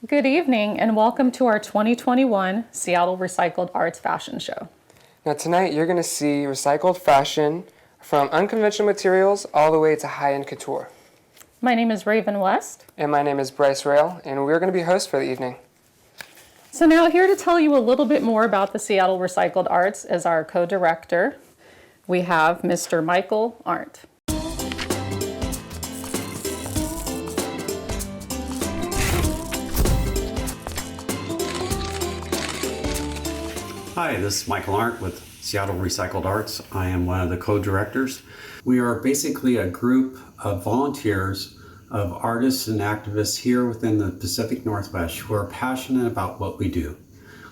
Good evening and welcome to our 2021 Seattle Recycled Arts Fashion Show. Now tonight you're going to see recycled fashion from unconventional materials all the way to high-end couture. My name is Raven West. And my name is Bryce Rail, and we're going to be hosts for the evening. So now here to tell you a little bit more about the Seattle Recycled Arts as our co-director, we have Mr. Michael Arndt. Hi, this is Michael Arndt with Seattle Recycled Arts. I am one of the co-directors. We are basically a group of volunteers, of artists and activists here within the Pacific Northwest who are passionate about what we do.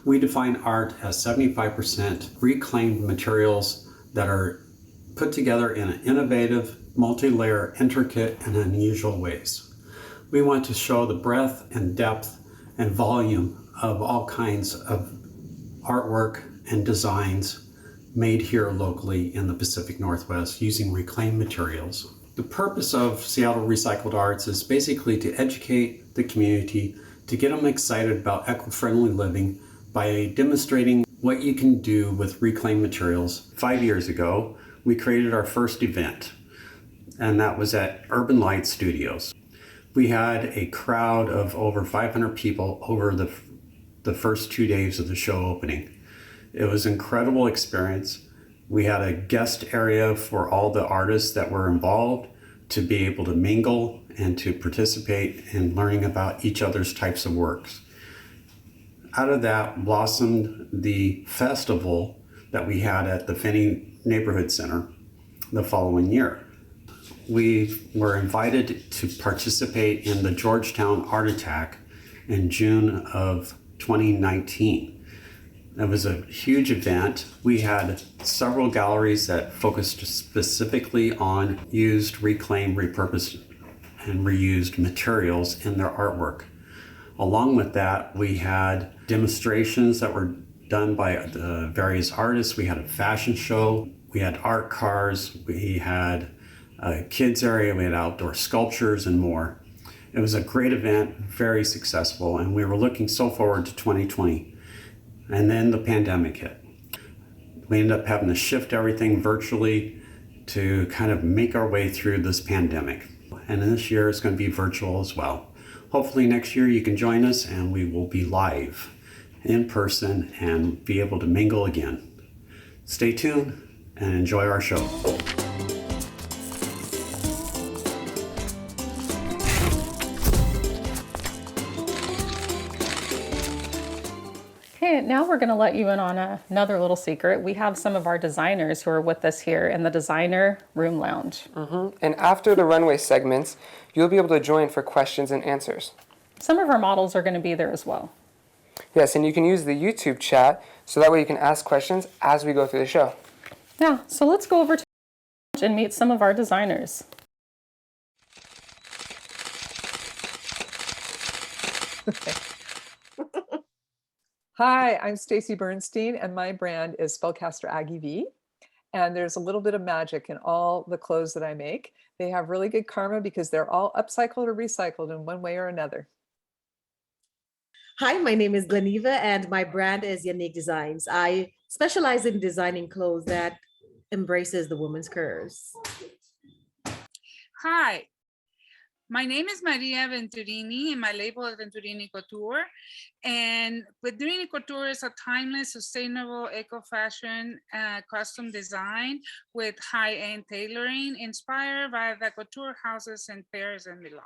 We define art as 75% reclaimed materials that are put together in innovative, multi-layer, intricate, and unusual ways. We want to show the breadth and depth and volume of all kinds of artwork and designs made here locally in the Pacific Northwest using reclaimed materials. The purpose of Seattle Recycled Arts is basically to educate the community, to get them excited about eco-friendly living by demonstrating what you can do with reclaimed materials. 5 years ago, we created our first event, and that was at Urban Light Studios. We had a crowd of over 500 people over the first 2 days of the show opening. It was an incredible experience. We had a guest area for all the artists that were involved to be able to mingle and to participate in learning about each other's types of works. Out of that blossomed the festival that we had at the Finney Neighborhood Center the following year. We were invited to participate in the Georgetown Art Attack in June of 2019. It was a huge event. We had several galleries that focused specifically on used, reclaimed, repurposed, and reused materials in their artwork. Along with that, we had demonstrations that were done by the various artists. We had a fashion show, we had art cars, we had a kids area, we had outdoor sculptures and more. It was a great event, very successful, and we were looking so forward to 2020. And then the pandemic hit. We ended up having to shift everything virtually to kind of make our way through this pandemic. And this year is going to be virtual as well. Hopefully next year you can join us and we will be live in person and be able to mingle again. Stay tuned and enjoy our show. Okay, now we're going to let you in on another little secret. We have some of our designers who are with us here in the designer room lounge. And after the runway segments, you'll be able to join for questions and answers. Some of our models are going to be there as well. Yes, and you can use the YouTube chat so that way you can ask questions as we go through the show. Yeah, so let's go over to and meet some of our designers. Hi, I'm Stacy Bernstein, and my brand is Spellcaster Aggie V. And there's a little bit of magic in all the clothes that I make. They have really good karma because they're all upcycled or recycled in one way or another. Hi, my name is Gleniva, and my brand is Unique Designs. I specialize in designing clothes that embraces the woman's curves. Hi, my name is Maria Venturini, and my label is Venturini Couture. And Venturini Couture is a timeless, sustainable, eco-fashion, custom design with high-end tailoring, inspired by the couture houses in Paris and Milan.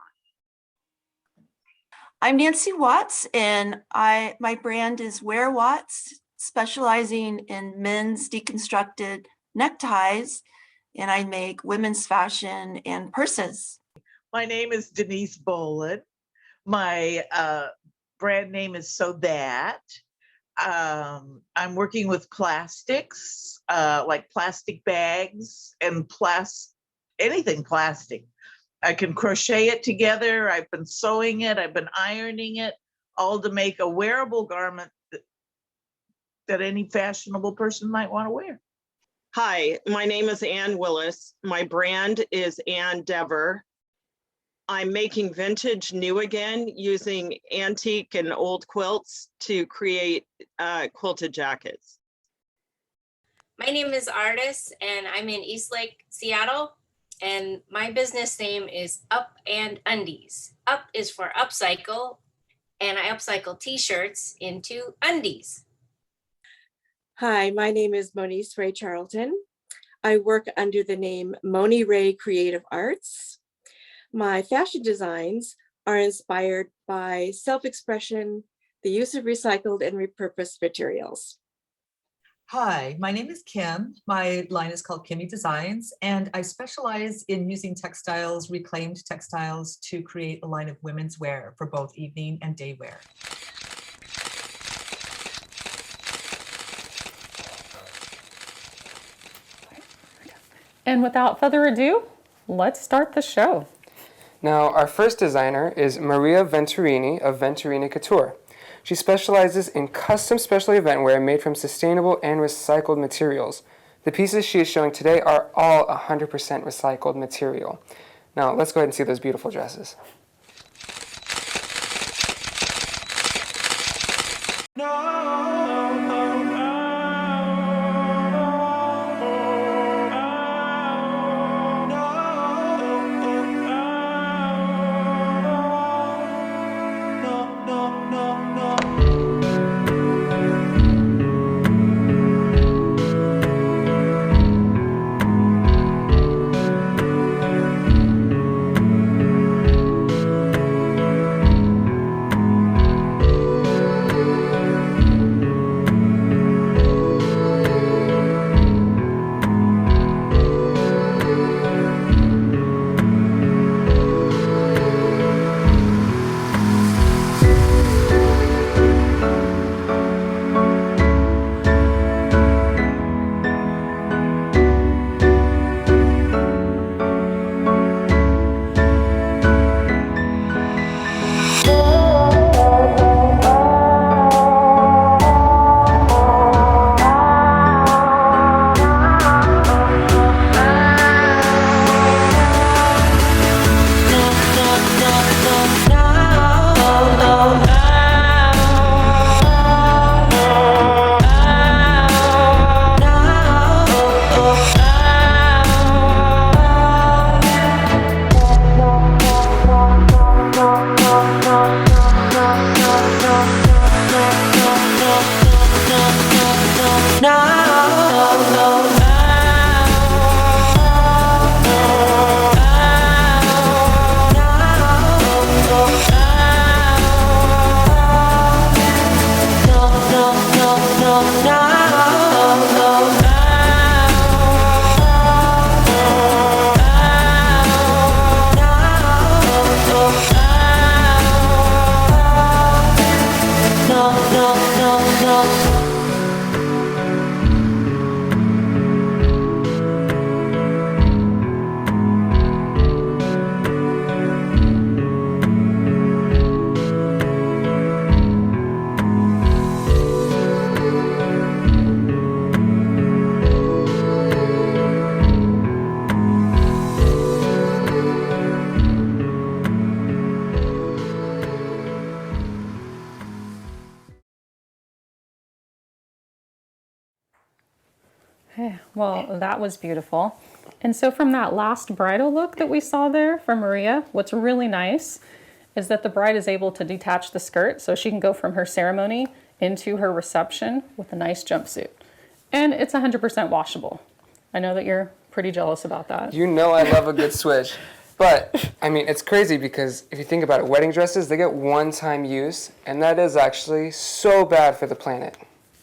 I'm Nancy Watts, and my brand is Wear Watts, specializing in men's deconstructed neckties, and I make women's fashion and purses. My name is Denise Boland. My brand name is So That. I'm working with plastics, like plastic bags and anything plastic. I can crochet it together. I've been sewing it. I've been ironing it, all to make a wearable garment that any fashionable person might want to wear. Hi, my name is Ann Willis. My brand is annd.ever. I'm making vintage new again using antique and old quilts to create quilted jackets. My name is Artis and I'm in Eastlake, Seattle. And my business name is Up and Undies. Up is for upcycle, and I upcycle t-shirts into undies. Hi, my name is Moniece Ray Charlton. I work under the name Moni Ray Creative Arts. My fashion designs are inspired by self-expression, the use of recycled and repurposed materials. Hi, my name is Kim. My line is called Kimmy Designs, and I specialize in using textiles, reclaimed textiles, to create a line of women's wear for both evening and day wear. And without further ado, let's start the show. Now, our first designer is Maria Venturini of Venturini Couture. She specializes in custom special event wear made from sustainable and recycled materials. The pieces she is showing today are all 100% recycled material. Now, let's go ahead and see those beautiful dresses. Well, that was beautiful. And so from that last bridal look that we saw there from Maria, what's really nice is that the bride is able to detach the skirt so she can go from her ceremony into her reception with a nice jumpsuit. And it's 100% washable. I know that you're pretty jealous about that. You know I love a good switch. But, I mean, it's crazy because if you think about it, wedding dresses, they get one-time use, and that is actually so bad for the planet.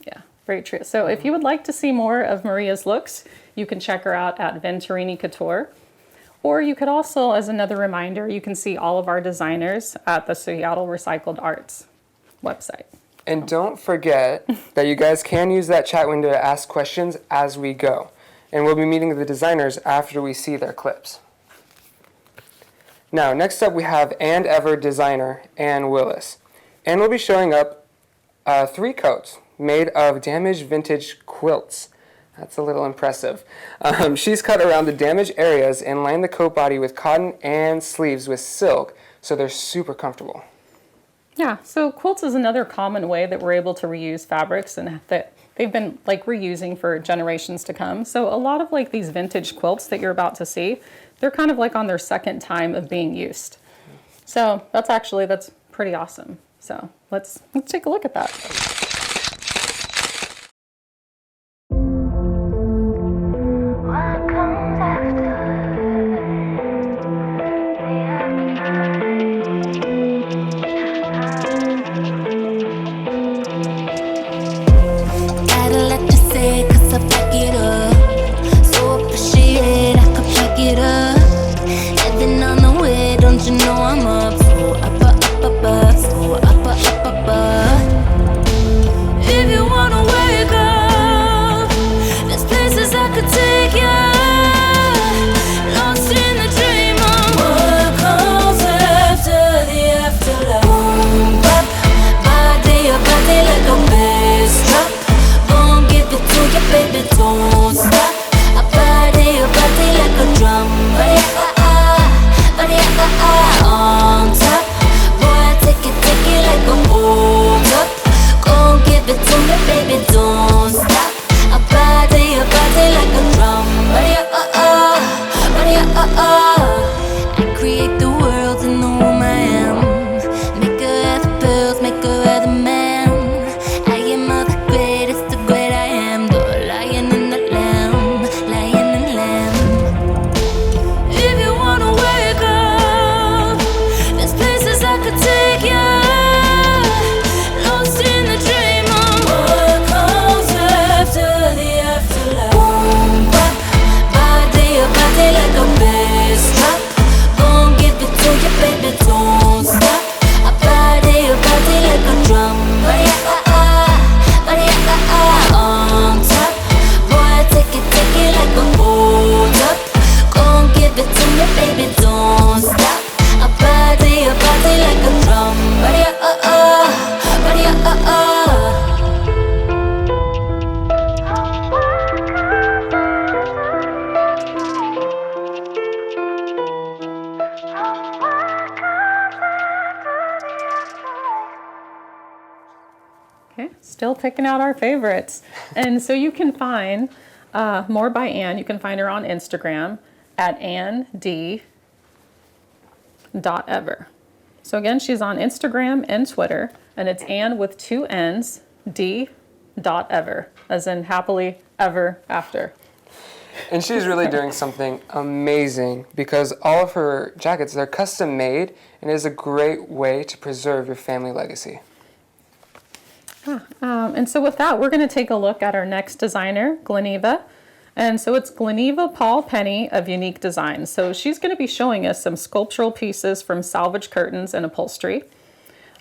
Yeah, very true. So if you would like to see more of Maria's looks, you can check her out at Venturini Couture. Or you could also, as another reminder, you can see all of our designers at the Seattle Recycled Arts website. And don't forget that you guys can use that chat window to ask questions as we go. And we'll be meeting the designers after we see their clips. Now, next up we have and.ever designer, Ann Willis. Ann will be showing up 3 coats made of damaged vintage quilts. That's a little impressive. She's cut around the damaged areas and lined the coat body with cotton and sleeves with silk, so they're super comfortable. Yeah, so quilts is another common way that we're able to reuse fabrics and that they've been like reusing for generations to come. So a lot of like these vintage quilts that you're about to see, they're kind of like on their second time of being used. So that's pretty awesome. So let's take a look at that. Okay, still picking out our favorites. And so you can find more by Ann. You can find her on Instagram at annd.ever. So again, she's on Instagram and Twitter, and it's Ann with 2 N's, d.ever, as in happily ever after. And she's really doing something amazing because all of her jackets, they're custom made, and it is a great way to preserve your family legacy. And so with that, we're going to take a look at our next designer, Gleneva. And so it's Gleneva Paul Penny of Unique Designs. So she's going to be showing us some sculptural pieces from salvage curtains and upholstery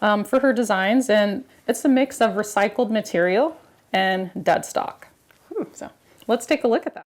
for her designs. And it's a mix of recycled material and dead stock. So let's take a look at that.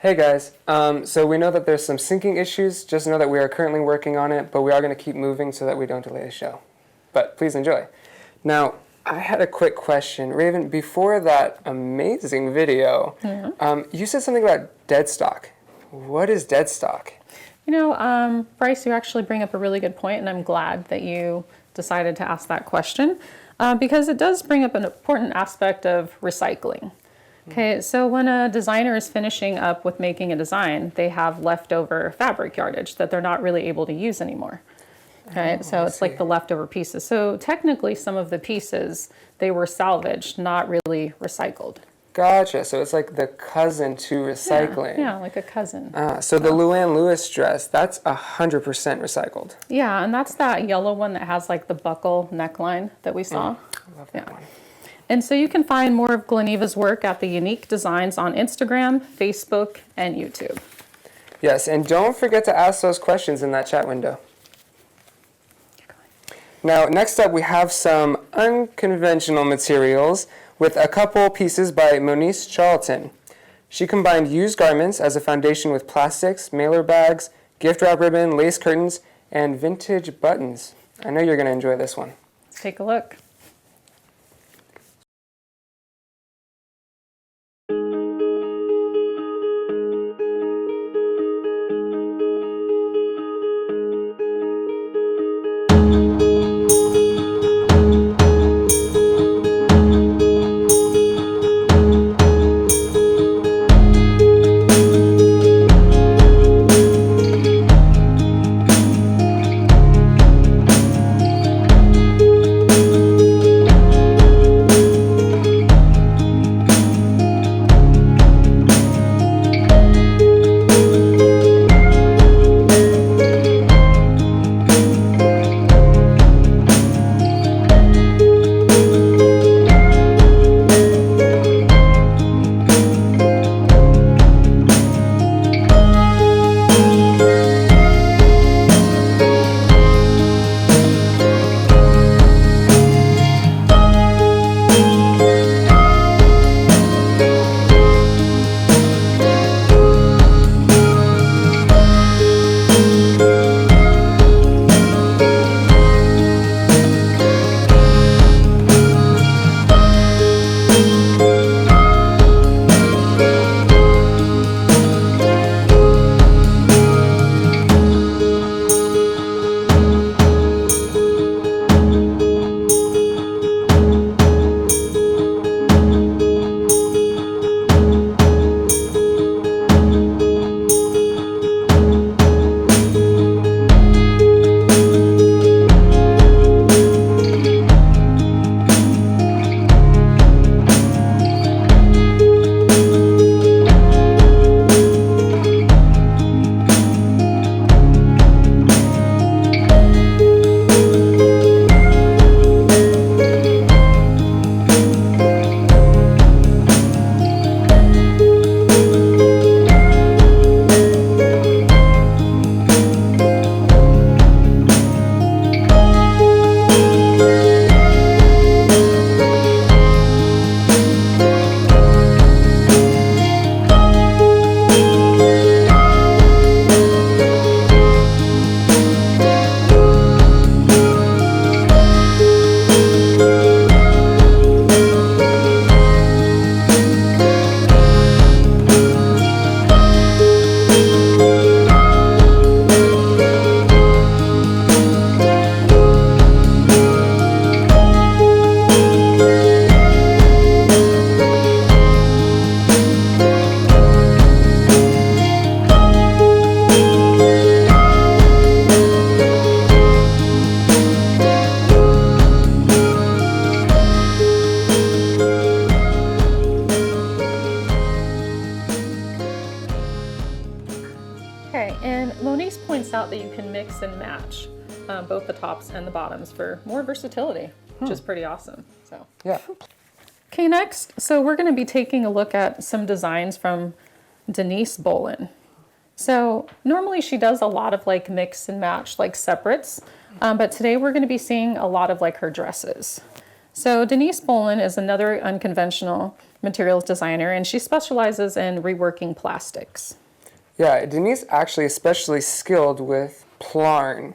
Hey guys, so we know that there's some syncing issues. Just know that we are currently working on it, but we are going to keep moving so that we don't delay the show. But please enjoy. Now, I had a quick question. Raven, before that amazing video, you said something about dead stock. What is dead stock? You know, Bryce, you actually bring up a really good point, and I'm glad that you decided to ask that question because it does bring up an important aspect of recycling. Okay, so when a designer is finishing up with making a design, they have leftover fabric yardage that they're not really able to use anymore. Okay, so it's like the leftover pieces. So technically some of the pieces, they were salvaged, not really recycled. Gotcha, so it's like the cousin to recycling. Yeah, like a cousin. So the Luann Lewis dress, that's 100% recycled. Yeah, and that's that yellow one that has like the buckle neckline that we saw. I love that one. And so you can find more of Gleneva's work at the Unique Designs on Instagram, Facebook, and YouTube. Yes, and don't forget to ask those questions in that chat window. Now, next up we have some unconventional materials with a couple pieces by Moniece Charlton. She combined used garments as a foundation with plastics, mailer bags, gift wrap ribbon, lace curtains, and vintage buttons. I know you're going to enjoy this one. Let's take a look. Out that you can mix and match both the tops and the bottoms for more versatility, which is pretty awesome. So yeah. Okay, next, so we're going to be taking a look at some designs from Denise Bolin. So normally she does a lot of like mix and match, like separates, but today we're going to be seeing a lot of like her dresses. So Denise Bolin is another unconventional materials designer, and she specializes in reworking plastics. Yeah, Denise actually is especially skilled with plarn.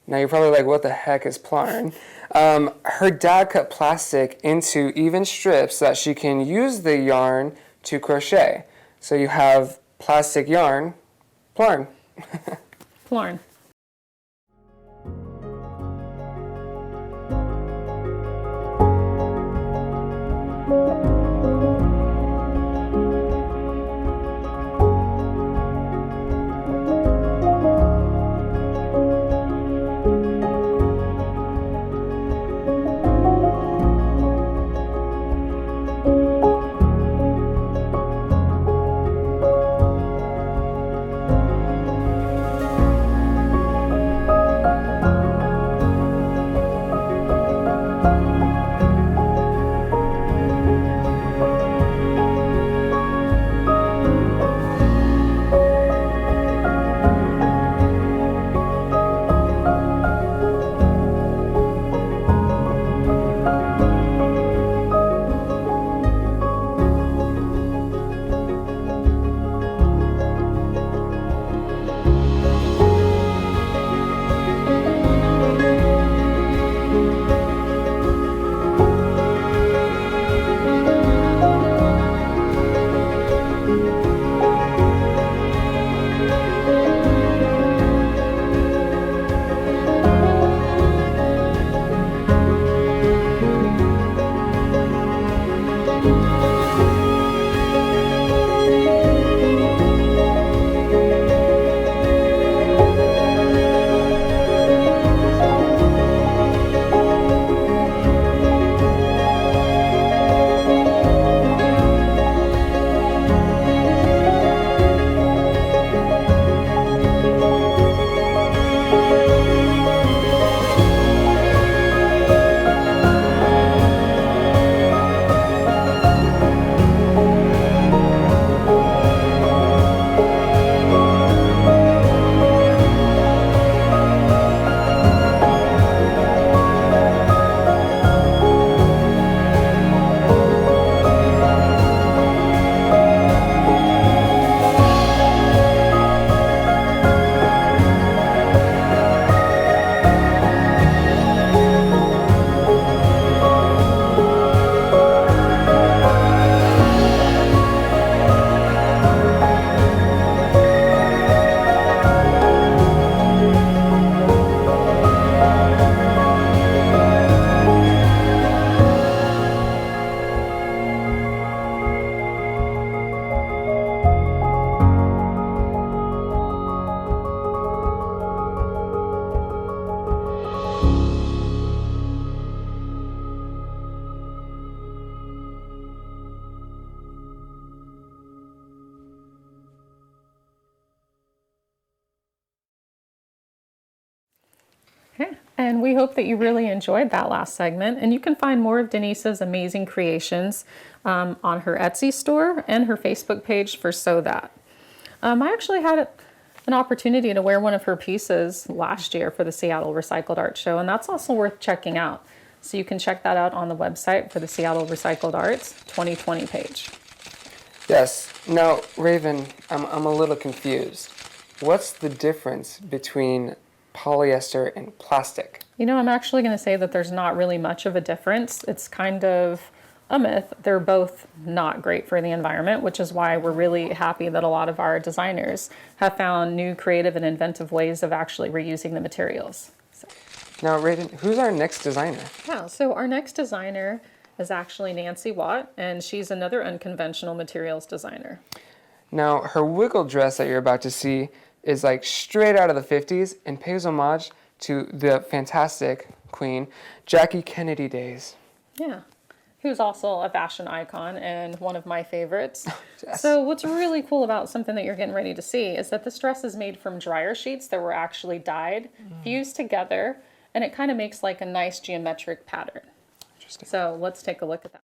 Now you're probably like, what the heck is plarn? Her dad cut plastic into even strips so that she can use the yarn to crochet. So you have plastic yarn, plarn. Plarn. Okay. And we hope that you really enjoyed that last segment. And you can find more of Denise's amazing creations on her Etsy store and her Facebook page for Sew That. I actually had an opportunity to wear one of her pieces last year for the Seattle Recycled Art Show, and that's also worth checking out. So you can check that out on the website for the Seattle Recycled Arts 2020 page. Yes. Now, Raven, I'm a little confused. What's the difference between polyester and plastic? You know, I'm actually going to say that there's not really much of a difference. It's kind of a myth. They're both not great for the environment, which is why we're really happy that a lot of our designers have found new creative and inventive ways of actually reusing the materials. So. Now, Raven, who's our next designer? Yeah, so our next designer is actually Nancy Watt, and she's another unconventional materials designer. Now, her wiggle dress that you're about to see is like straight out of the 50s and pays homage to the fantastic queen, Jackie Kennedy days. Yeah, who's also a fashion icon and one of my favorites. Yes. So what's really cool about something that you're getting ready to see is that this dress is made from dryer sheets that were actually dyed, fused together, and it kind of makes like a nice geometric pattern. Interesting. So let's take a look at that.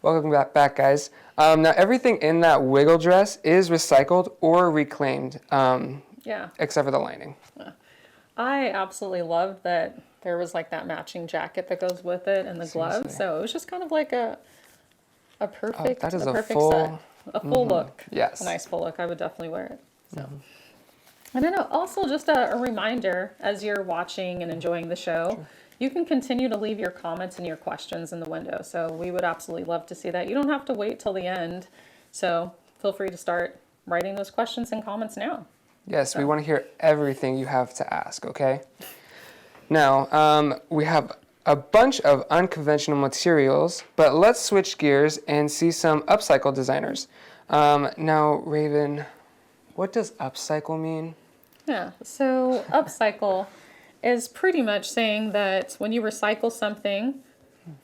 Welcome back, guys. Now, everything in that wiggle dress is recycled or reclaimed, Yeah. except for the lining. I absolutely loved that there was like that matching jacket that goes with it and the gloves. Seriously. So it was just kind of like a perfect, that is a a perfect full- set. A full look. Yes. A nice full look. I would definitely wear it. So. I don't know. Also, just a reminder as you're watching and enjoying the show, you can continue to leave your comments and your questions in the window. So we would absolutely love to see that. You don't have to wait till the end. So feel free to start writing those questions and comments now. Yes, we want to hear everything you have to ask, okay? Now, we have a bunch of unconventional materials, but let's switch gears and see some upcycle designers. Now, Raven, what does upcycle mean? Yeah, so upcycle is pretty much saying that when you recycle something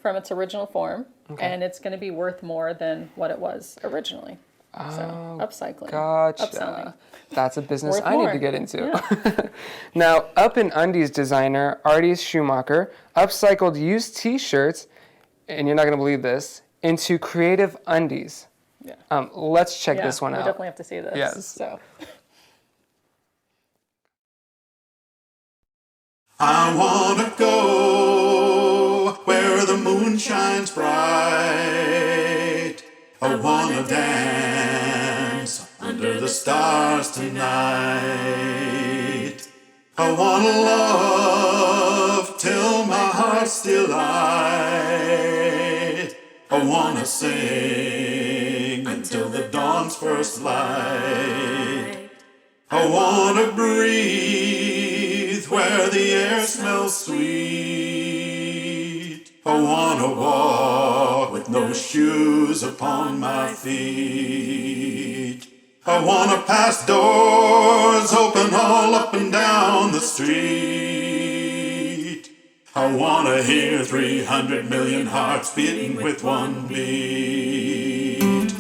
from its original form, and it's going to be worth more than what it was originally. So upcycling, Gotcha. upselling. That's a business Worth I need more. to get into. Yeah. Now, Up and Undies designer Artie Schumacher upcycled used t-shirts, and you're not going to believe this, into creative undies. Yeah. Let's check Yeah, this one we out. definitely have to see this. Yes. So. I wanna go where the moon shines bright. I wanna dance under the stars tonight. I wanna love till my heart's delight. I wanna sing until the dawn's first light. I wanna breathe where the air smells sweet. I wanna walk with no shoes upon my feet. I wanna pass doors open all up and down the street. I wanna hear 300 million hearts beating with one beat.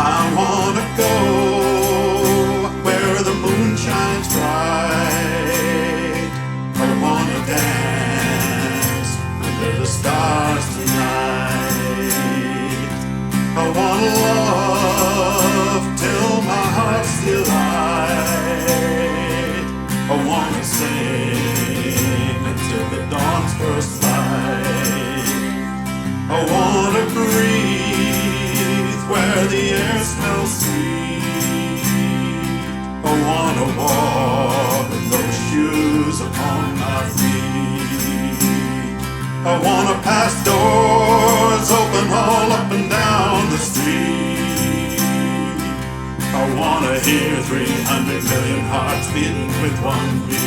I wanna go where the moon shines bright. I wanna dance under the stars tonight. I wanna love till my heart's delight. I wanna sing until the dawn's first light. I wanna breathe where the air smells sweet. I wanna walk with no shoes upon my feet. I wanna pass doors open all up and down the street. I wanna hear 300 million hearts beating with one beat.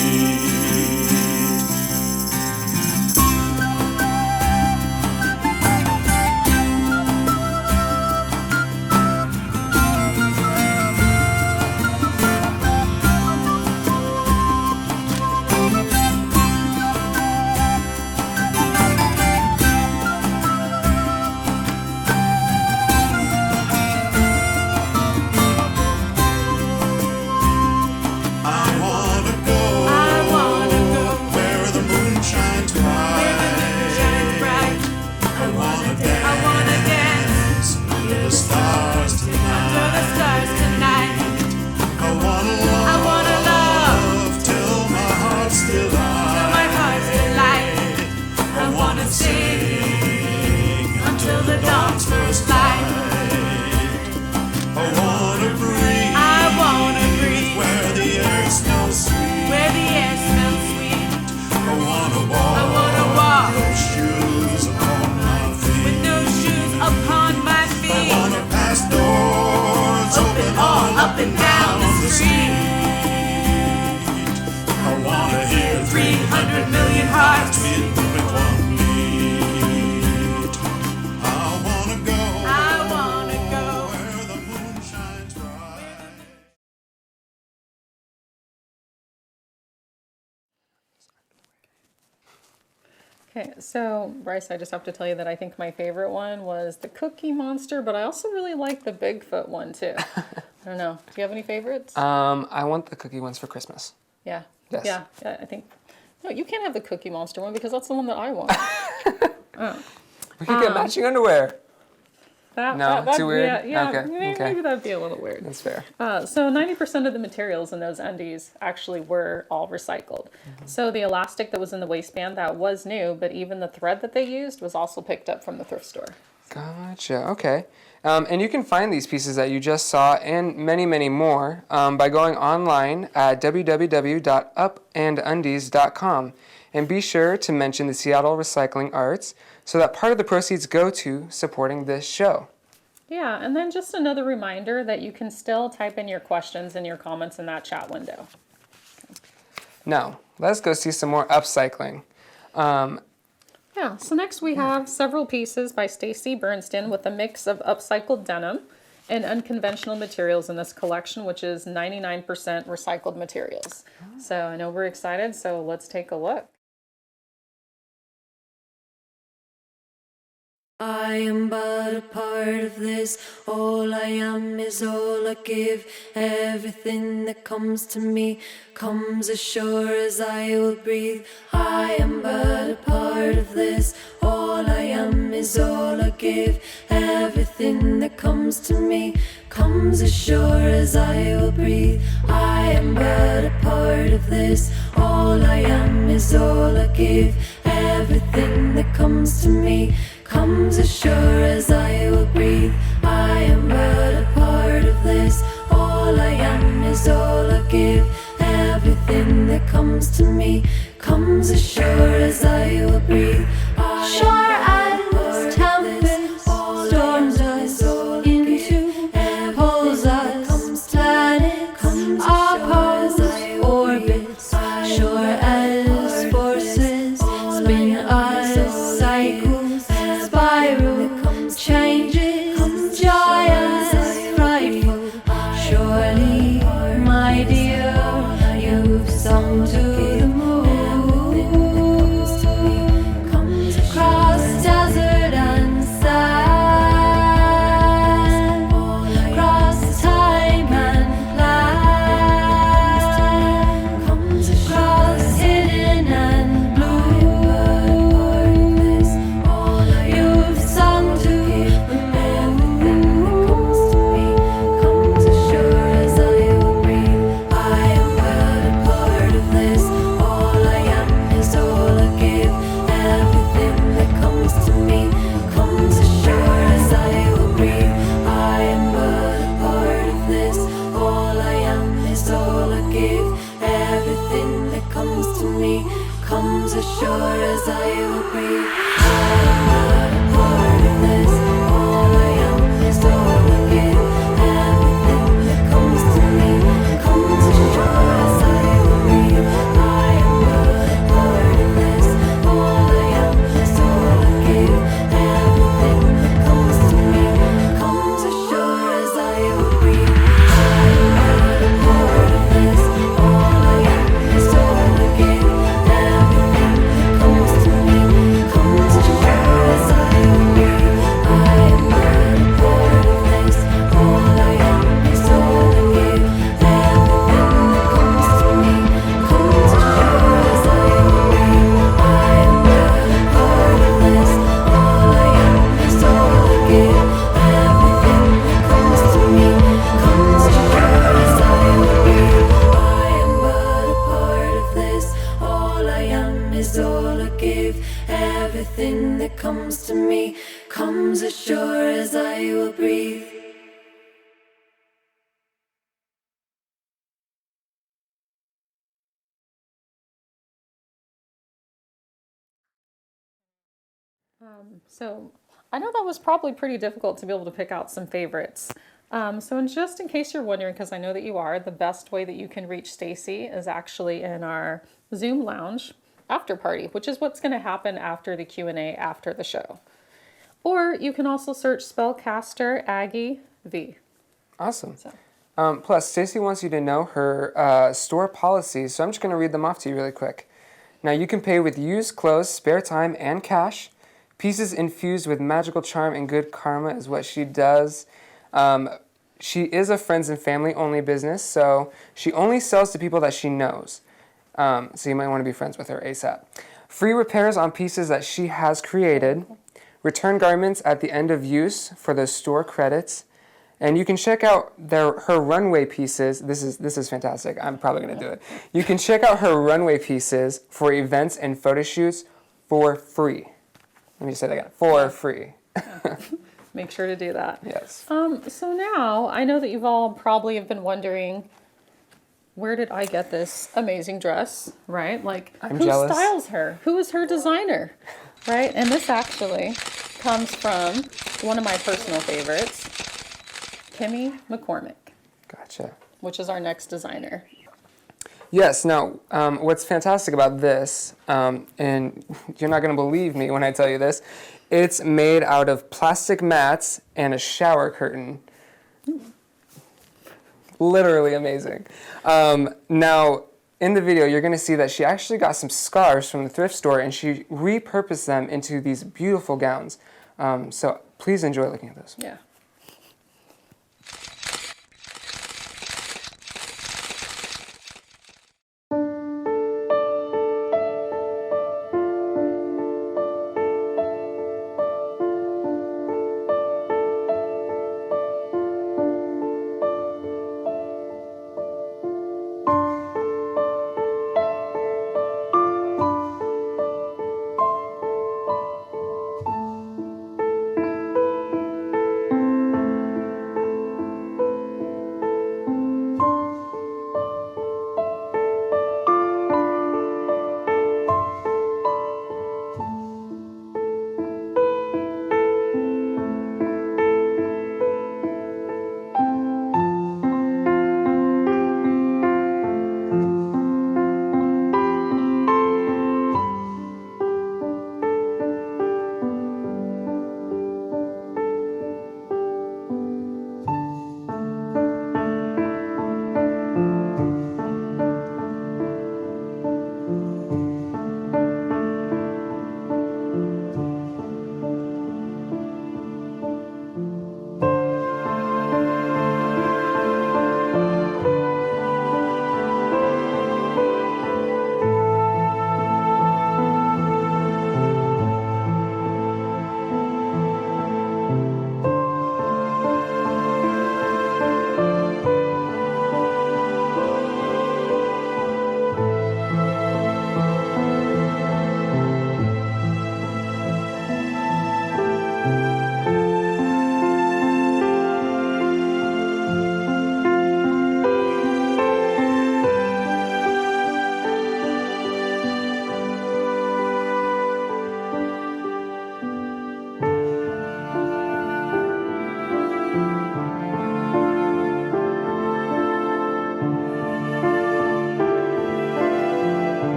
Up and down the street. I wanna hear 300 million hearts beating with one beat. I wanna go Okay, so Bryce, I just have to tell you that I think my favorite one was the Cookie Monster, but I also really like the Bigfoot one too. I don't know. Do you have any favorites? I want the cookie ones for Christmas. Yeah. Yes. Yeah, I think. No, you can't have the Cookie Monster one because that's the one that I want. Oh. We could get matching underwear. That, too weird? Yeah, Okay, maybe that'd be a little weird. That's fair. So 90% of the materials in those undies actually were all recycled. So the elastic that was in the waistband, that was new, but even the thread that they used was also picked up from the thrift store. Gotcha, okay. And you can find these pieces that you just saw and many, many more by going online at www.upandundies.com. And be sure to mention the Seattle Recycling Arts so that part of the proceeds go to supporting this show. Yeah, and then just another reminder that you can still type in your questions and your comments in that chat window. Now, let's go see some more upcycling. Yeah, so next we have several pieces by Stacy Bernstein with a mix of upcycled denim and unconventional materials in this collection, which is 99% recycled materials. So I know we're excited, so let's take a look. I am but a part of this. All I am is all I give. Everything that comes to me comes as sure as I will breathe. I am but a part of this. All I am is all I give. Everything that comes to me comes as sure as I will breathe. I am but a part of this. All I am is all I give. Everything that comes to me comes as sure as I will breathe. I am but a part of this. All I am is all I give. Everything that comes to me comes as sure as I will breathe. Sure as tempest storms us into poles us, planets oppose orbits. Sure as forces spin us cycles, spiral changes, joyous, frightful. Surely, my dear, you've sung to the moon. Cross desert and sand, cross time and land, cross hidden and blue. You've sung to the moon. Comes as sure as I will breathe. I am but a part of this. All I am is all I give. Everything that comes to me comes as sure as I will breathe. I am but a part of this. All I am is all I give. Everything that comes to me comes as sure as I will breathe. I am but a part of this. All I am is all I give. Everything that comes to me comes as sure as I will breathe. I am but a part of this. All I am is all I give. Everything that comes to me comes as sure as I will breathe. I am but a part of this. All I am is all I give. Everything that comes to me comes as sure as I will breathe. I am but a part of this. All I am is all I give. Everything that comes to me comes as sure as I will breathe. I am but a part of this. All I am is all I give. Everything that comes to me comes as sure as I will breathe. I am but a part of this. All I am is all I give. Everything that comes to me comes as sure as I will breathe. So I know that was probably pretty difficult to be able to pick out some favorites. So just in case you're wondering, because I know that you are, the best way that you can reach Stacy is actually in our Zoom lounge after party, which is what's going to happen after the Q&A after the show. Or you can also search Spellcaster Aggie V. Awesome. Plus, Stacy wants you to know her store policies, so I'm just going to read them off to you really quick. Now you can pay with used clothes, spare time, and cash. Pieces infused with magical charm and good karma is what she does. She is a friends and family only business, so she only sells to people that she knows. So you might want to be friends with her ASAP. Free repairs on pieces that she has created. Return garments at the end of use for those store credits. And you can check out her runway pieces. This is fantastic. I'm probably going to do it. You can check out her runway pieces for events and photo shoots for free. Let me just say that again. For free. Make sure to do that. Yes. So now, I know that you've all probably have been wondering, where did I get this amazing dress, right? Like, I'm who jealous. styles her? Who is her designer, right? And this actually comes from one of my personal favorites, Kimmy McCormick. Gotcha. Which is our next designer. Yes. Now, what's fantastic about this, and you're not going to believe me when I tell you this, it's made out of plastic mats and a shower curtain. Literally amazing. Now, in the video, you're going to see that she actually got some scarves from the thrift store and she repurposed them into these beautiful gowns. So please enjoy looking at those. Yeah.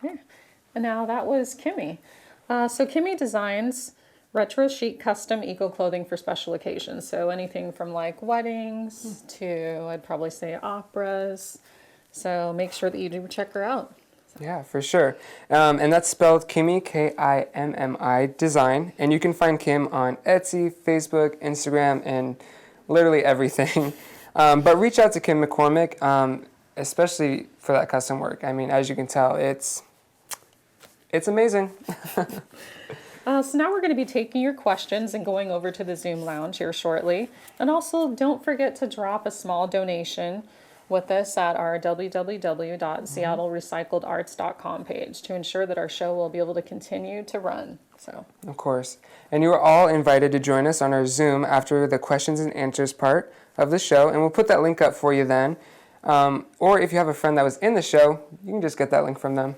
Okay. And now that was Kimmy. So Kimmy designs retro chic custom eco clothing for special occasions. So anything from like weddings to, I'd probably say, operas. So make sure that you do check her out. Yeah, for sure. And that's spelled Kimmy, Kimmi design. And you can find Kim on Etsy, Facebook, Instagram, and literally everything. But reach out to Kim McCormick, especially for that custom work. I mean, as you can tell, it's amazing. So now we're going to be taking your questions and going over to the Zoom lounge here shortly. And also don't forget to drop a small donation with us at our www.seattlerecycledarts.com page to ensure that our show will be able to continue to run. So, of course. And you are all invited to join us on our Zoom after the questions and answers part of the show. And we'll put that link up for you then. Or if you have a friend that was in the show, you can just get that link from them.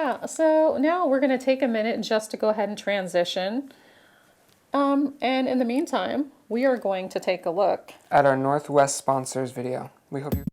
yeah, so now we're going to take a minute just to go ahead and transition. And in the meantime, we are going to take a look at our Northwest sponsors video. We hope you...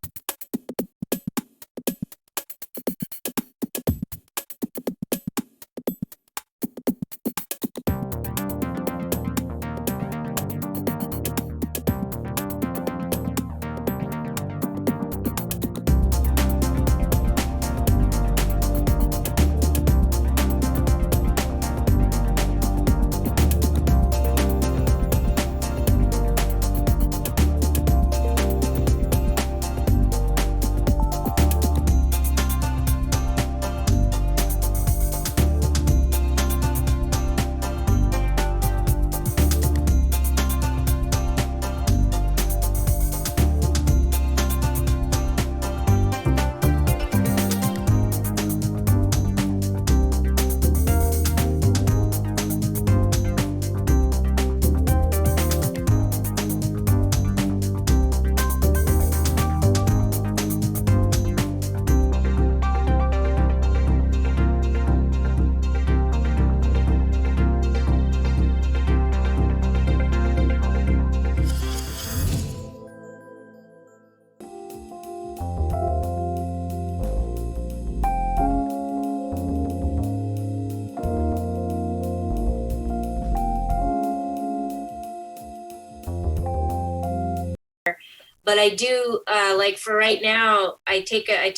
But I do, like for right now, I took a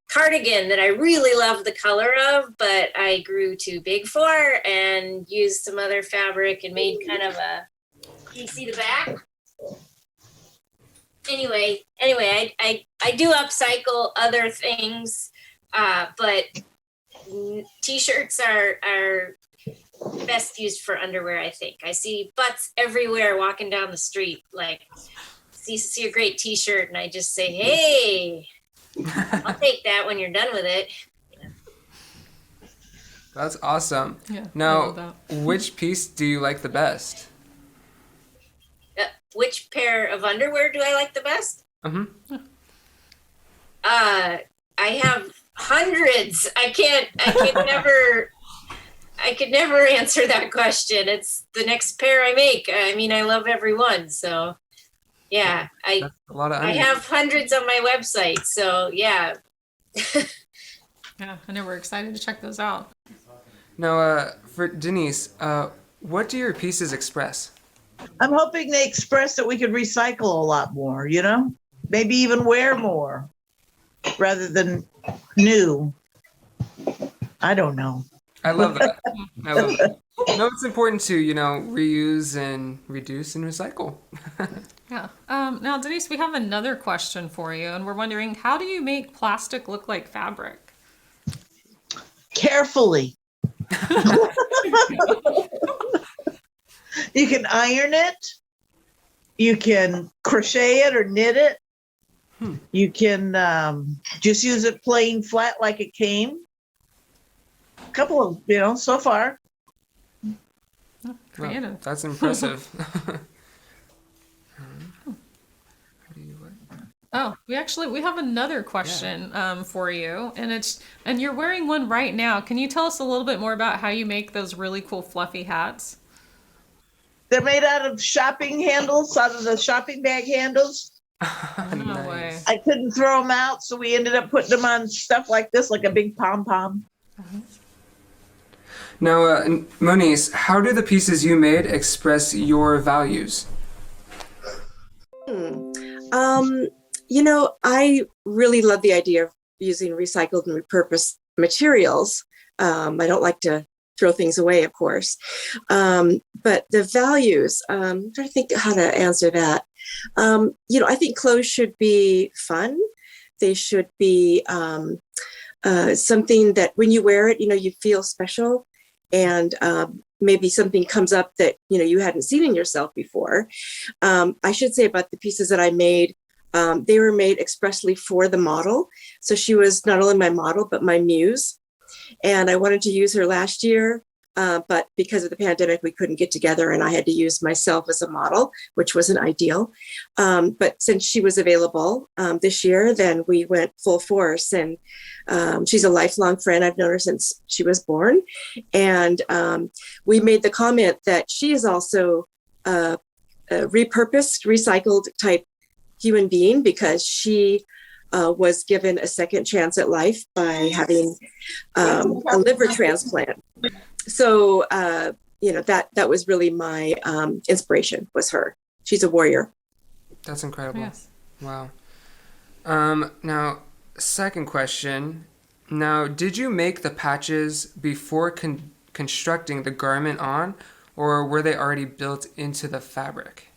cardigan that I really love the color of, but I grew too big for and used some other fabric and made kind of a, can you see the back? Anyway, I do upcycle other things, but t-shirts are best used for underwear, I think. I see butts everywhere walking down the street, like see a great t-shirt and I just say, hey, I'll take that when you're done with it. Yeah. That's awesome. Yeah, now, which piece do you like the best? Which pair of underwear do I like the best? Mm-hmm. I have hundreds. I could never answer that question. It's the next pair I make. I mean, I love every one. So yeah, I have hundreds on my website. So yeah. Yeah, I know we're excited to check those out. Now, for Denise, what do your pieces express? I'm hoping they express that we could recycle a lot more, you know, maybe even wear more rather than new. I don't know. I love that. I love that. No, it's important to, reuse and reduce and recycle. Yeah. Now, Denise, we have another question for you, and we're wondering, how do you make plastic look like fabric? Carefully. You can iron it. You can crochet it or knit it. You can just use it plain flat like it came. A couple of, so far. Creative. Well, that's impressive. Oh, we have another question for you, and you're wearing one right now. Can you tell us a little bit more about how you make those really cool fluffy hats? They're made out of shopping handles, out of the shopping bag handles. No way. I couldn't throw them out, so we ended up putting them on stuff like this, like a big pom-pom. Now, Moniz, how do the pieces you made express your values? I really love the idea of using recycled and repurposed materials. I don't like to throw things away, of course. But the values, I'm trying to think how to answer that. I think clothes should be fun. They should be something that when you wear it, you feel special, and maybe something comes up that you hadn't seen in yourself before. I should say about the pieces that I made, they were made expressly for the model. So she was not only my model, but my muse. And I wanted to use her last year, but because of the pandemic, we couldn't get together, and I had to use myself as a model, which wasn't ideal. But since she was available this year, then we went full force. And she's a lifelong friend. I've known her since she was born. And we made the comment that she is also a repurposed, recycled type human being, because she was given a second chance at life by having a liver transplant. So, that was really my inspiration, was her. She's a warrior. That's incredible. Yes. Wow. Now, second question. Now, did you make the patches before constructing the garment on, or were they already built into the fabric?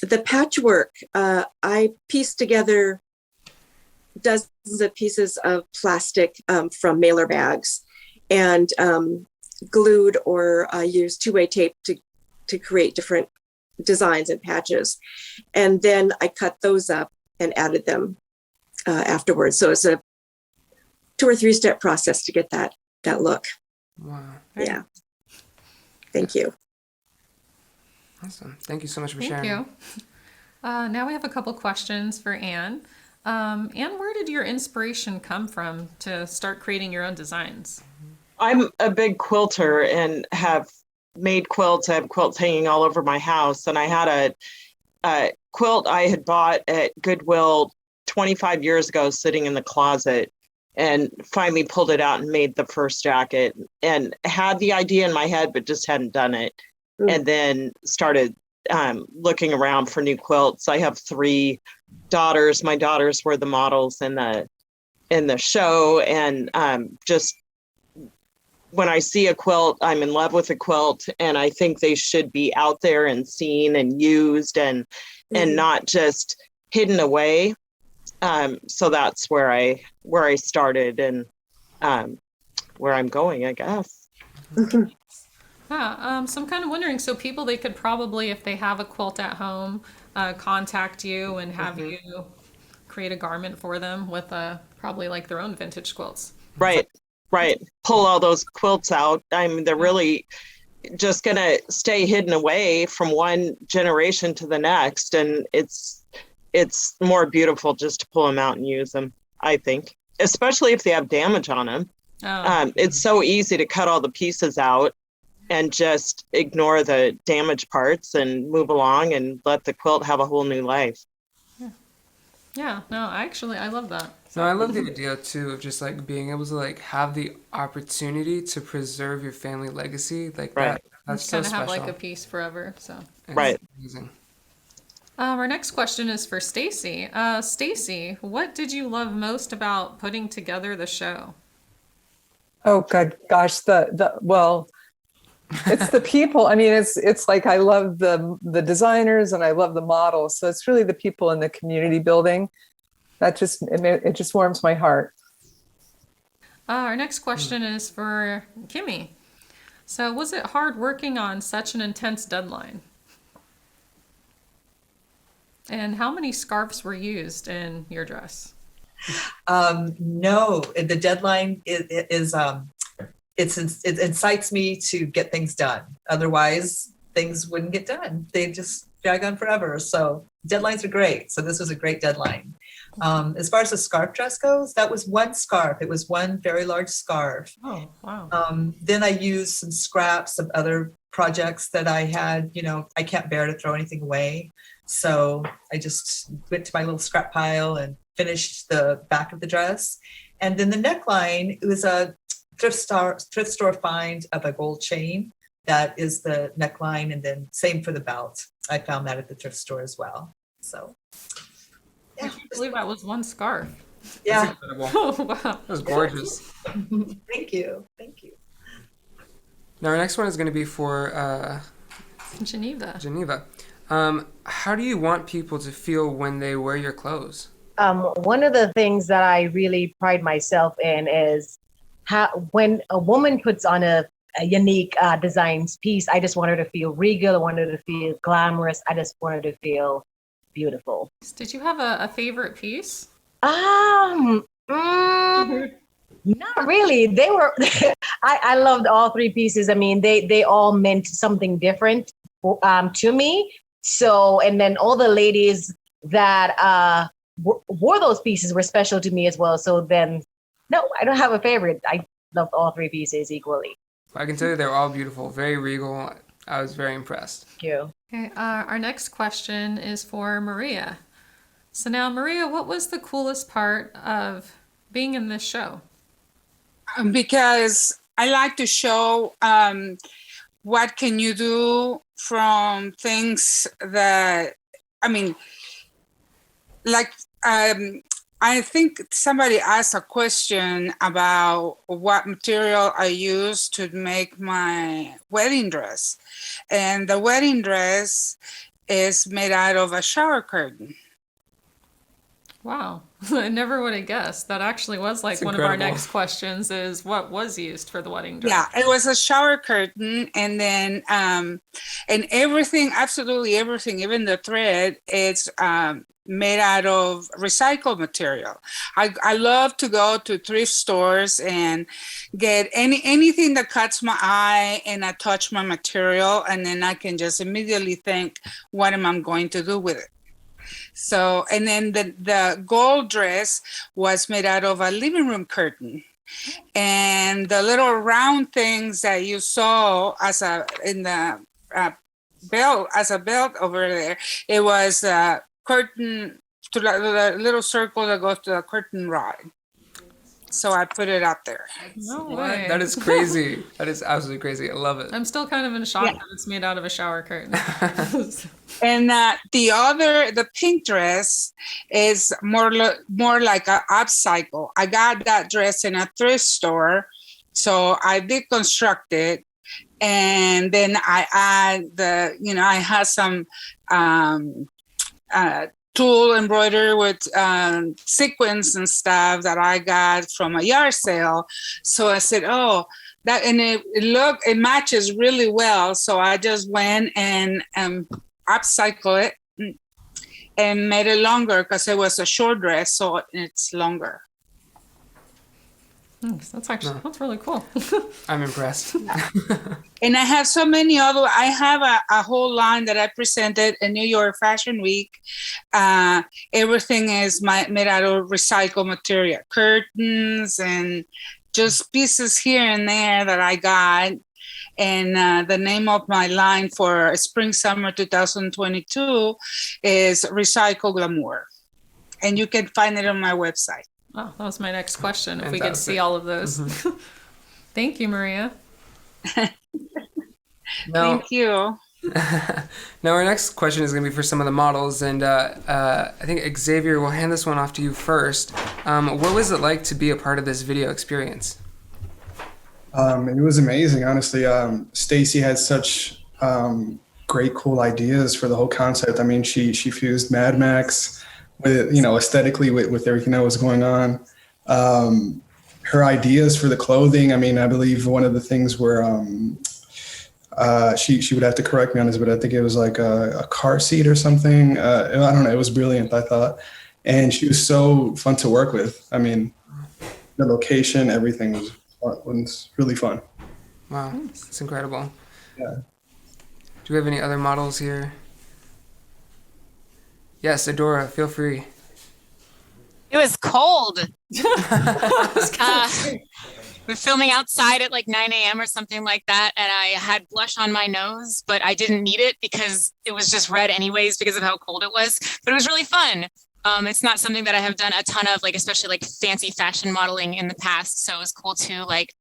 The patchwork, I pieced together dozens of pieces of plastic from mailer bags, and glued or used two-way tape to create different designs and patches. And then I cut those up and added them afterwards. So it's a 2 or 3 step process to get that look. Wow. Yeah. Thank you. Awesome. Thank you so much for Thank sharing. you. Now we have a couple questions for Anne. Anne, where did your inspiration come from to start creating your own designs? I'm a big quilter and have made quilts. I have quilts hanging all over my house. And I had a quilt I had bought at Goodwill 25 years ago sitting in the closet, and finally pulled it out and made the first jacket, and had the idea in my head, but just hadn't done it. And then started looking around for new quilts. I have 3 daughters. My daughters were the models in the show, and just when I see a quilt, I'm in love with a quilt, and I think they should be out there and seen and used, and not just hidden away. So that's where I started, and where I'm going, I guess. Yeah, so I'm kind of wondering, so people, they could probably, if they have a quilt at home, contact you and have you create a garment for them with probably like their own vintage quilts. Right. Pull all those quilts out. I mean, they're really just going to stay hidden away from one generation to the next. And it's more beautiful just to pull them out and use them, I think, especially if they have damage on them. It's so easy to cut all the pieces out and just ignore the damaged parts and move along and let the quilt have a whole new life. Yeah, no, I love that. No, I love the idea too of just like being able to like have the opportunity to preserve your family legacy, like that. That's so kind of special. have like a piece forever. So Right. Amazing. Our next question is for Stacy. Stacy, what did you love most about putting together the show? Oh, good gosh, well, it's the people. I mean, it's like I love the designers and I love the models. So it's really the people in the community building that it just warms my heart. Our next question is for Kimmy. So was it hard working on such an intense deadline? And how many scarves were used in your dress? No, the deadline it incites me to get things done. Otherwise, things wouldn't get done. They just drag on forever. So deadlines are great. So this was a great deadline. As far as the scarf dress goes, that was one scarf. It was one very large scarf. Oh, wow. Then I used some scraps of other projects that I had. I can't bear to throw anything away. So I just went to my little scrap pile and finished the back of the dress. And then the neckline, it was a thrift store find of a gold chain. That is the neckline. And then same for the belt. I found that at the thrift store as well. So, yeah. I can't believe that was one scarf. Yeah. Incredible. Oh, wow. That was gorgeous. Thank you. Thank you. Now our next one is going to be for Geneva. Geneva. How do you want people to feel when they wear your clothes? One of the things that I really pride myself in is how when a woman puts on a unique designs piece, I just want her to feel regal. I want her to feel glamorous. I just want her to feel beautiful. Did you have a favorite piece? Not really. They were. I loved all three pieces. I mean, they all meant something different to me. So, and then all the ladies that wore those pieces were special to me as well. So then, no, I don't have a favorite. I loved all three pieces equally. I can tell you they're all beautiful, very regal. I was very impressed. Thank you. Okay, our next question is for Maria. So now, Maria, what was the coolest part of being in this show? Because I like to show what can you do from things that, I mean, like, I think somebody asked a question about what material I use to make my wedding dress. And the wedding dress is made out of a shower curtain. Wow, I never would have guessed. That actually was like That's one of our incredible. next questions is what was used for the wedding dress? Yeah, it was a shower curtain, and then and everything, absolutely everything, even the thread, it's made out of recycled material. I love to go to thrift stores and get anything that catches my eye, and I touch my material, and then I can just immediately think, what am I going to do with it? So, and then the gold dress was made out of a living room curtain. And the little round things that you saw in the belt, as a belt over there, it was a curtain, to the little circle that goes to the curtain rod. So I put it up there. No What? way. That is crazy. That is absolutely crazy. I love it. I'm still kind of in shock that it's made out of a shower curtain. And the pink dress is more like an upcycle. I got that dress in a thrift store, so I deconstruct it, and then I add I had some tulle embroidery with sequins and stuff that I got from a yard sale. So I said, oh, that, and it matches really well. So I just went and upcycle it and made it longer because it was a short dress, so it's longer. That's really cool. I'm impressed. And I have so many other, I have a whole line that I presented in New York Fashion Week. Everything is made out of recycled material, curtains and just pieces here and there that I got. And the name of my line for spring, summer 2022 is Recycle Glamour. And you can find it on my website. Oh, that was my next question. If we could Fantastic. see all of those. Thank you, Maria. Now, Thank you. now our next question is going to be for some of the models, and I think Xavier will hand this one off to you first. What was it like to be a part of this video experience? It was amazing, honestly. Stacy had such great, cool ideas for the whole concept. I mean, she fused Mad Max with, aesthetically with everything that was going on. Her ideas for the clothing, I mean, I believe one of the things where she would have to correct me on this, but I think it was like a car seat or something. I don't know. It was brilliant, I thought. And she was so fun to work with. I mean, the location, everything was really fun. Wow, it's incredible. Yeah. Do we have any other models here? Yes, Adora, feel free. It was cold. We're filming outside at like 9 a.m. or something like that, and I had blush on my nose, but I didn't need it because it was just red anyways because of how cold it was. But it was really fun. It's not something that I have done a ton of, like especially like fancy fashion modeling in the past. So it was cool to like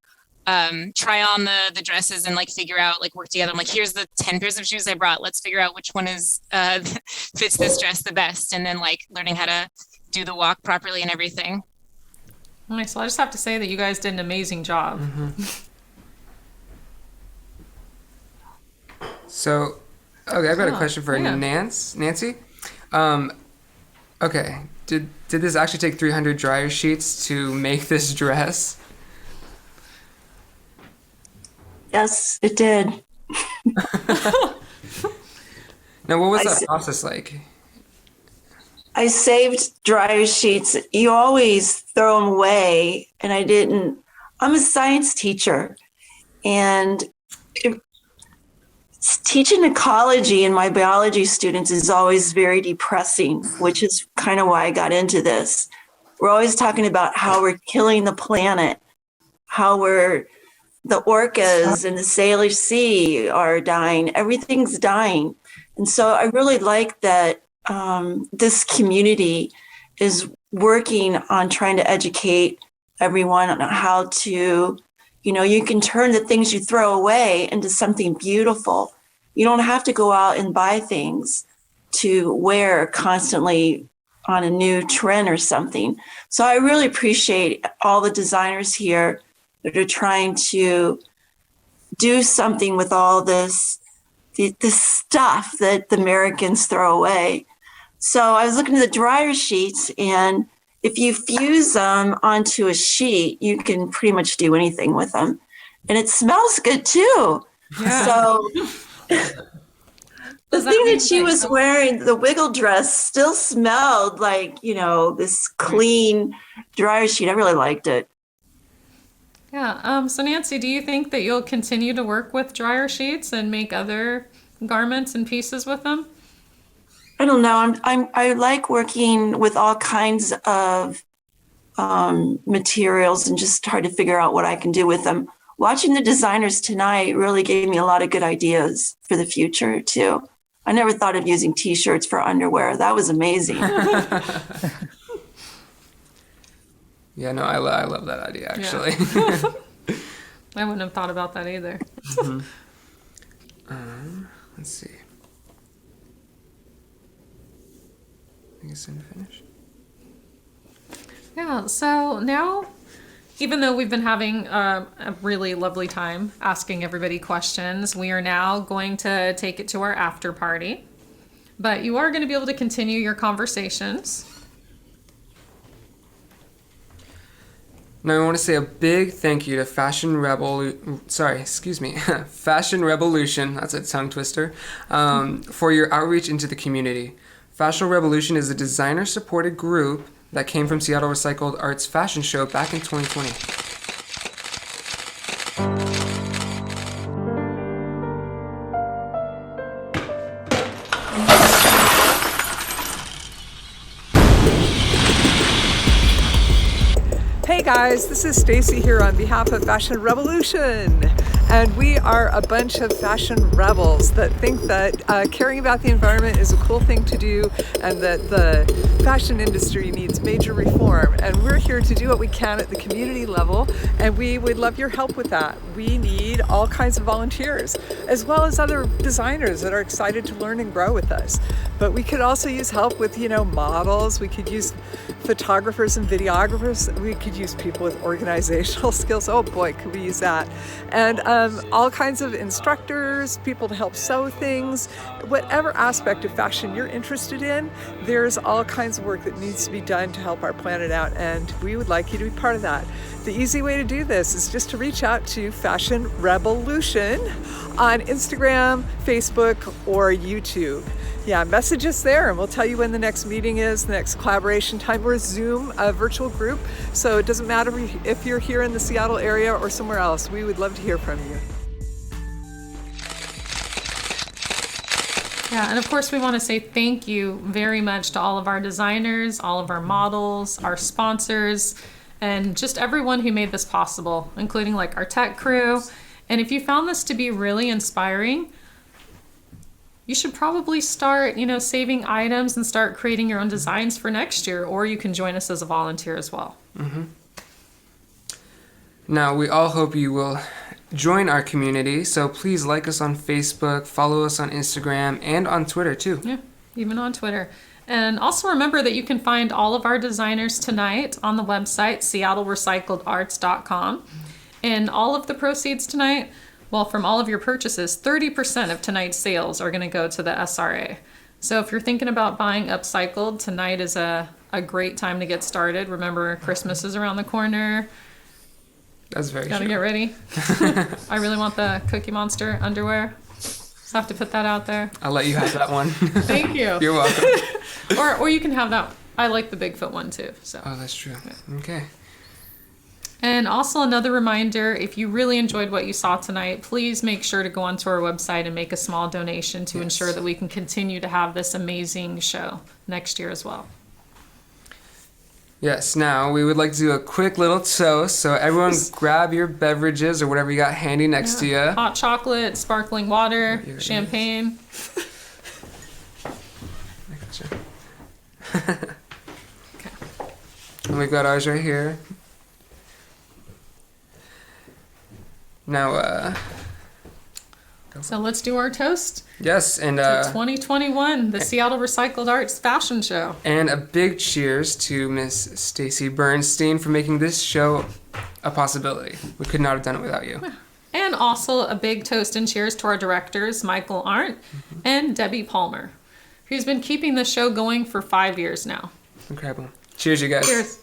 try on the dresses and like figure out, like work together. I'm like, here's the 10 pairs of shoes I brought. Let's figure out which one is fits this dress the best, and then like learning how to do the walk properly and everything. Nice. So I just have to say that you guys did an amazing job. So, okay, I've got a Oh, question for yeah. Nancy. Okay, did this actually take 300 dryer sheets to make this dress? Yes, it did. Now, what was I that s- process like? I saved dryer sheets. You always throw them away, and I didn't. I'm a science teacher, and teaching ecology and my biology students is always very depressing, which is kind of why I got into this. We're always talking about how we're killing the planet, how the orcas and the Salish Sea are dying. Everything's dying. And so I really like that this community is working on trying to educate everyone on how to, you can turn the things you throw away into something beautiful. You don't have to go out and buy things to wear constantly on a new trend or something. So I really appreciate all the designers here that are trying to do something with all this stuff that the Americans throw away. So I was looking at the dryer sheets, and if you fuse them onto a sheet, you can pretty much do anything with them. And it smells good too. Yeah. So the Does that thing mean that she that- was wearing, the wiggle dress, still smelled like, this clean dryer sheet. I really liked it. Yeah. So Nancy, do you think that you'll continue to work with dryer sheets and make other garments and pieces with them? I don't know. I like working with all kinds of materials and just try to figure out what I can do with them. Watching the designers tonight really gave me a lot of good ideas for the future too. I never thought of using t-shirts for underwear. That was amazing. Yeah, no, I love that idea, actually. I wouldn't have thought about that either. Let's see. I guess I'm finished. Yeah, so now, even though we've been having a really lovely time asking everybody questions, we are now going to take it to our after party. But you are going to be able to continue your conversations. Now, I want to say a big thank you to Fashion REBELution, that's a tongue twister, for your outreach into the community. Fashion REBELution is a designer-supported group that came from Seattle Recycled Arts Fashion Show back in 2020. Hey guys, this is Stacy here on behalf of Fashion REBELution. And we are a bunch of fashion rebels that think that caring about the environment is a cool thing to do and that the fashion industry needs major reform. And we're here to do what we can at the community level, and we would love your help with that. We need all kinds of volunteers, as well as other designers that are excited to learn and grow with us. But we could also use help with, models. We could use photographers and videographers. We could use people with organizational skills. Oh boy, could we use that. And all kinds of instructors, people to help sew things. Whatever aspect of fashion you're interested in, there's all kinds of work that needs to be done to help our planet out, and we would like you to be part of that. The easy way to do this is just to reach out to Fashion REBELution on Instagram, Facebook, or YouTube. Yeah, message us there and we'll tell you when the next meeting is, the next collaboration time. We're a Zoom virtual group, so it doesn't matter if you're here in the Seattle area or somewhere else. We would love to hear from you. Yeah, and of course we want to say thank you very much to all of our designers, all of our models, our sponsors, and just everyone who made this possible, including like our tech crew. And if you found this to be really inspiring, you should probably start, saving items and start creating your own designs for next year, or you can join us as a volunteer as well. Mm-hmm. Now, we all hope you will join our community, so please like us on Facebook, follow us on Instagram, and on Twitter too. Yeah. even on Twitter. And also remember that you can find all of our designers tonight on the website, seattlerecycledarts.com. And all of the proceeds tonight, well, from all of your purchases, 30% of tonight's sales are going to go to the SRA. So if you're thinking about buying Upcycled, tonight is a great time to get started. Remember, Christmas is around the corner. That's very Gotta true. get ready. I really want the Cookie Monster underwear. Just have to put that out there. I'll let you have that one. Thank you. You're welcome. Or you can have that. I like the Bigfoot one too. So. Oh, that's true. Okay. And also another reminder, if you really enjoyed what you saw tonight, please make sure to go onto our website and make a small donation to ensure that we can continue to have this amazing show next year as well. Yes, now we would like to do a quick little toast. So everyone grab your beverages or whatever you got handy next to you. Hot chocolate, sparkling water, champagne. And we've got ours right here. Now, So let's do our toast. yes, and To 2021, the Seattle Recycled Arts Fashion Show. and a big cheers to Miss Stacy Bernstein for making this show a possibility. We could not have done it without you. And also a big toast and cheers to our directors, Michael Arndt and Debbie Palmer, who's been keeping the show going for 5 years now. Incredible. Cheers, you guys. Cheers.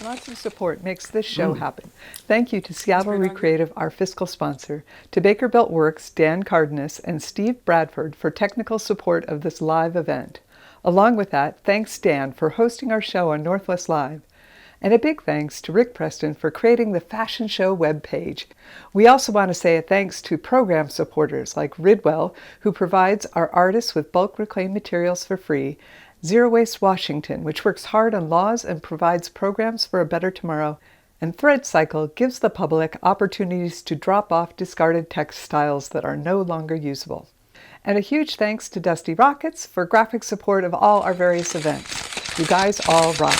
Lots of support makes this show happen. Thank you to Seattle Recreative, our fiscal sponsor, to Baker Belt Works, Dan Cardenas, and Steve Bradford for technical support of this live event. Along with that, thanks Dan for hosting our show on Northwest Live. And a big thanks to Rick Preston for creating the fashion show webpage. We also want to say a thanks to program supporters like Ridwell, who provides our artists with bulk reclaimed materials for free, Zero Waste Washington, which works hard on laws and provides programs for a better tomorrow, and ThreadCycle gives the public opportunities to drop off discarded textiles that are no longer usable. And a huge thanks to Dusty Rockets for graphic support of all our various events. You guys all rock.